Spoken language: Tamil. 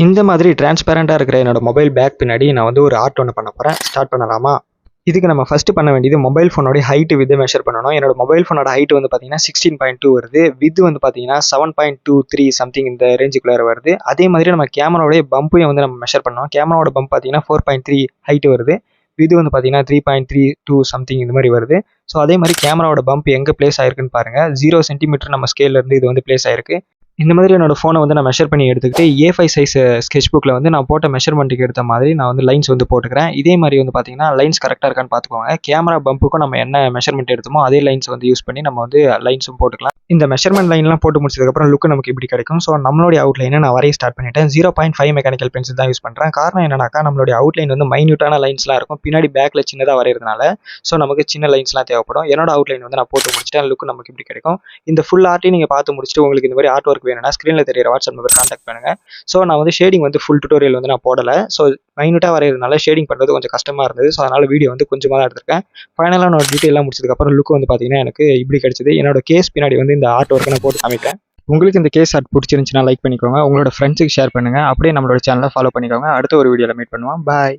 இந்த மாதிரி டிரான்ஸ்பேரண்டாக இருக்கிற என்னோட மொபைல் பேக் பின்னாடி நான் வந்து ஒரு ஆர்ட் ஒன்று பண்ண போகிறேன். ஸ்டார்ட் பண்ணலாமா? இதுக்கு நம்ம ஃபஸ்ட்டு பண்ண வேண்டியது மொபைல் ஃபோனோட ஹைட்டு வித்து மெஷர் பண்ணணும். என்னோட மொபைல் ஃபோனோட ஹைட்டு வந்து பார்த்தீங்கன்னா 16.2 வருது. வித்து வந்து பார்த்தீங்கன்னா 7.23 சம்திங் இந்த ரேஞ்சுக்குள்ளே வருது. அதே மாதிரி நம்ம கேமராவோடைய பம்பையும் வந்து நம்ம மெஷர் பண்ணோம். கேமராவோட பம்ப் பார்த்தீங்கன்னா 4.3 ஹைட்டு வருது. விது வந்து பார்த்தீங்கன்னா 3.32 சம்திங் இந்த மாதிரி வருது. ஸோ அதே மாதிரி கேமராவோட பம்ப் எங்கே பிளேஸ் ஆயிருக்குன்னு பாருங்கள். 0 சென்டிமீட்டர் நம்ம ஸ்கேல்லேருந்து இது வந்து பிளேஸ் ஆயிருக்கு. இந்த மாதிரி என்னோட ஃபோனை வந்து நான் மெஷர் பண்ணி எடுத்துக்கிட்டு A5 சைஸ் ஸ்கெட்ச் புக்கில் வந்து நான் போட்ட மெஷர்மெண்ட்டுக்கு எடுத்த மாதிரி நான் வந்து லைன்ஸ் வந்து போட்டுக்கிறேன். இதே மாதிரி வந்து பார்த்தீங்கன்னா லைன்ஸ் கரெக்டாக இருக்கான்னு பார்த்துக்கோங்க. கேமரா பம்புக்கும் நம்ம என்ன மெஷர்மெண்ட் எடுத்தோமோ அதே லைன்ஸ் வந்து யூஸ் பண்ணி நம்ம வந்து லைன்ஸும் போட்டுக்கலாம். இந்த மெஷர்மெண்ட் லைன்லாம் போட்டு முடிச்சதுக்கப்புறம் லுக்கு நமக்கு இப்படி கிடைக்கும். ஸோ நம்மளுடைய அவுட்லைனை நான் வரைய ஸ்டார்ட் பண்ணிட்டேன். 0.5 மெக்கானிக்கல் பென்சில் தான் யூஸ் பண்ணுறேன். காரணம் என்னன்னாக்கா நம்மளுடைய அவுட்லைன் வந்து மைன்யூட்டான லைன்ஸ்லாம் இருக்கும். பின்னாடி பேக்கில் சின்னதாக வரைகிறதுனால ஸோ நமக்கு சின்ன லைன்ஸ்லாம் தேவைப்படும். என்னோட அவுட்லைன் வந்து நான் போட்டு முடிச்சிட்டேன். லுக்கு நமக்கு இப்படி கிடைக்கும். இந்த ஃபுல் ஆர்ட்டையும் நீங்கள் பார்த்து முடிச்சுட்டு உங்களுக்கு இந்த மாதிரி ஆர்ட் ஒர்க் வேணும்னா ஸ்க்ரீனில் தெரியிற வாட்ஸ்அப் நம்பர் கான்டாக்ட் பண்ணுங்கள். ஸோ நான் வந்து ஷேடிங் வந்து ஃபுல் டுட்டோரியல் வந்து நான் போடலை. ஸோ மைனூட்டாக வரைகிறதுனால ஷேடிங் பண்ணுறது கொஞ்சம் கஷ்டமாக இருந்தது. ஸோ அதனால் வீடியோ வந்து கொஞ்சமாக தான் எடுத்திருக்கேன். ஃபைனலாக நான் டீட்டெயிலாக முடிச்சதுக்கப்புறம் லுக் வந்து பார்த்தீங்கன்னா எனக்கு இப்படி கிடைச்சது. என்னோட கேஸ் பின்னாடி வந்து இந்த ஆர்ட் ஒர்க்கை நான் போட்டு காமிக்கிறேன். உங்களுக்கு இந்த கேஸ் ஆர்ட் பிடிச்சிருந்துச்சுன்னா லைக் பண்ணிக்கோங்க. உங்களோட ஃப்ரெண்ட்ஸுக்கு ஷேர் பண்ணுங்கள். அப்படியே நம்மளோட சேனலை ஃபாலோ பண்ணிக்கோங்க. அடுத்த ஒரு வீடியோவில் மீட் பண்ணுவோம். பாய்.